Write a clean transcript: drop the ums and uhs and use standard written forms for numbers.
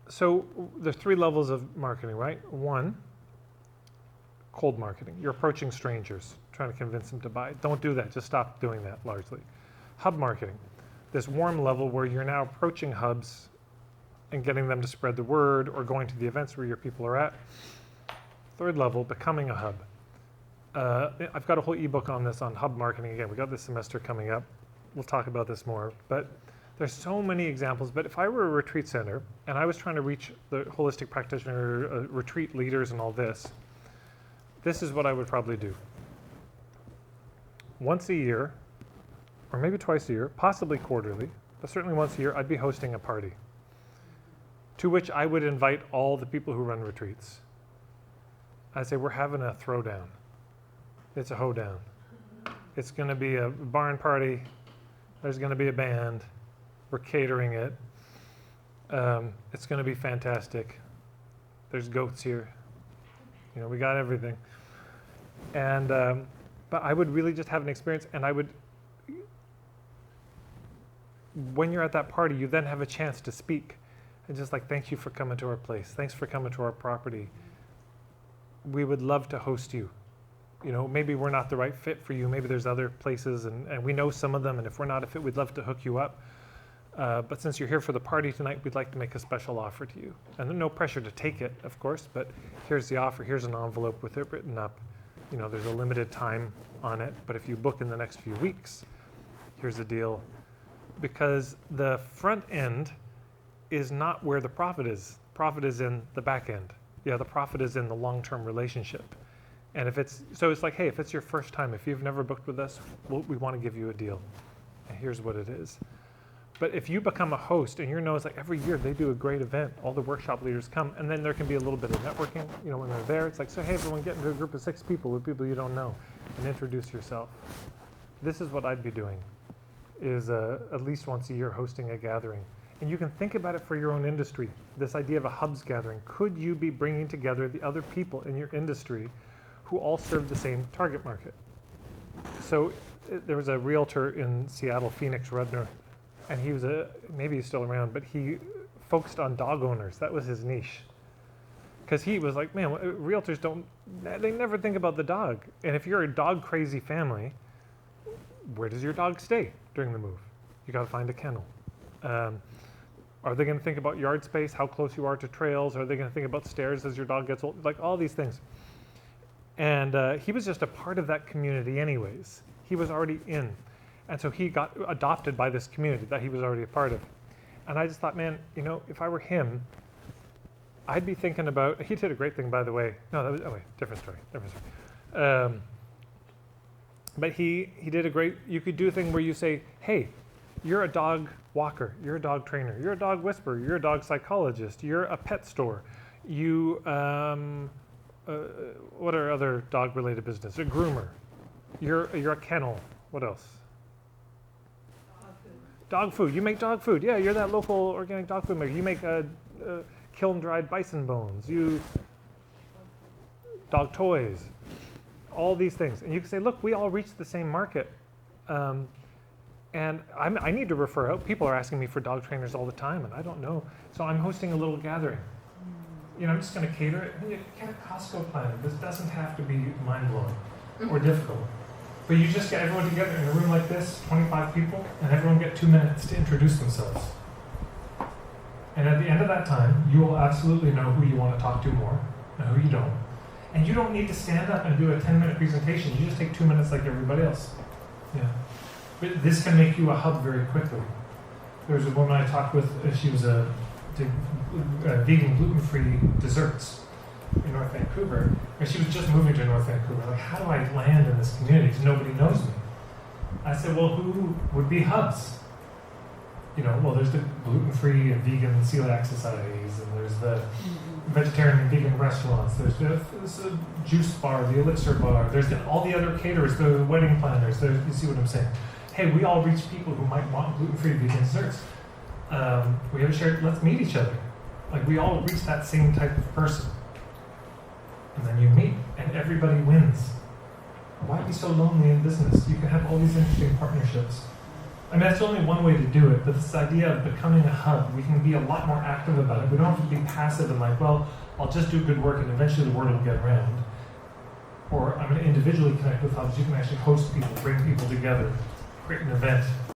So there's 3 levels of marketing, right? 1, cold marketing. You're approaching strangers, trying to convince them to buy. Don't do that. Just stop doing that largely. Hub marketing. This warm level where you're now approaching hubs and getting them to spread the word or going to the events where your people are at. 3rd level, becoming a hub. I've got a whole ebook on this on hub marketing. Again, we got this semester coming up. We'll talk about this more, but there's so many examples. But if I were a retreat center and I was trying to reach the holistic practitioner, retreat leaders and all this, this is what I would probably do. Once a year, or maybe twice a year, possibly quarterly, but certainly once a year, I'd be hosting a party to which I would invite all the people who run retreats. I'd say, we're having a throwdown. It's a hoedown. It's going to be a barn party. There's going to be a band. We're catering it. It's going to be fantastic. There's goats here. You know, we got everything. And but I would really just have an experience, and I would, when you're at that party, you then have a chance to speak. And just like, thank you for coming to our place. Thanks for coming to our property. We would love to host you. You know, maybe we're not the right fit for you. Maybe there's other places, and we know some of them. And if we're not a fit, we'd love to hook you up. But since you're here for the party tonight, we'd like to make a special offer to you. And there's no pressure to take it, of course, but here's the offer. Here's an envelope with it written up. You know, there's a limited time on it, but if you book in the next few weeks, here's the deal. Because the front end is not where the profit is. Profit is in the back end. Yeah, the profit is in the long-term relationship. And if it's, so it's like, hey, if it's your first time, if you've never booked with us, we want to give you a deal. And here's what it is. But if you become a host and you know it's like every year they do a great event, all the workshop leaders come, and then there can be a little bit of networking, you know, when they're there. It's like, so hey, everyone get into a group of 6 people with people you don't know and introduce yourself. This is what I'd be doing, is at least once a year hosting a gathering. And you can think about it for your own industry, this idea of a hubs gathering. Could you be bringing together the other people in your industry who all serve the same target market? So there was a realtor in Seattle, Phoenix Rudner, and he was maybe he's still around, but he focused on dog owners. That was his niche. Because he was like, man, realtors they never think about the dog. And if you're a dog crazy family, where does your dog stay during the move? You got to find a kennel. Are they going to think about yard space, how close you are to trails? Are they going to think about stairs as your dog gets old? Like all these things. And he was just a part of that community anyways. He was already in. And so he got adopted by this community that he was already a part of. And I just thought, man, you know, if I were him, I'd be thinking about, he did a great thing, by the way. No, that was, oh wait, different story. But he did a great, you could do a thing where you say, hey, you're a dog walker, you're a dog trainer, you're a dog whisperer, you're a dog psychologist, you're a pet store, you, what are other dog-related business? A groomer, you're a kennel, what else? Dog food, you make dog food. Yeah, you're that local organic dog food maker. You make kiln-dried bison bones. You dog toys, all these things. And you can say, look, we all reach the same market. And I need to refer out. People are asking me for dog trainers all the time, and I don't know. So I'm hosting a little gathering. You know, I'm just going to cater it. You get a Costco plan. This doesn't have to be mind-blowing or difficult. But you just get everyone together in a room like this, 25 people, and everyone get 2 minutes to introduce themselves. And at the end of that time, you will absolutely know who you want to talk to more and who you don't. And you don't need to stand up and do a 10-minute presentation. You just take 2 minutes like everybody else. Yeah. But this can make you a hub very quickly. There was a woman I talked with, she was did vegan, gluten-free desserts in North Vancouver, and she was just moving to North Vancouver. Like, how do I land in this community? Because nobody knows me. I said, well, who would be hubs? You know, well, there's the gluten-free and vegan celiac societies, and there's the vegetarian and vegan restaurants. There's the juice bar, the elixir bar. There's all the other caterers, the wedding planners. You see what I'm saying? Hey, we all reach people who might want gluten-free vegan desserts. We have a shared, let's meet each other. Like, we all reach that same type of person. And then you meet, and everybody wins. Why be so lonely in business? You can have all these interesting partnerships. I mean, that's only one way to do it, but this idea of becoming a hub, we can be a lot more active about it. We don't have to be passive and like, well, I'll just do good work and eventually the word will get around. Or I'm going to individually connect with hubs. You can actually host people, bring people together, create an event.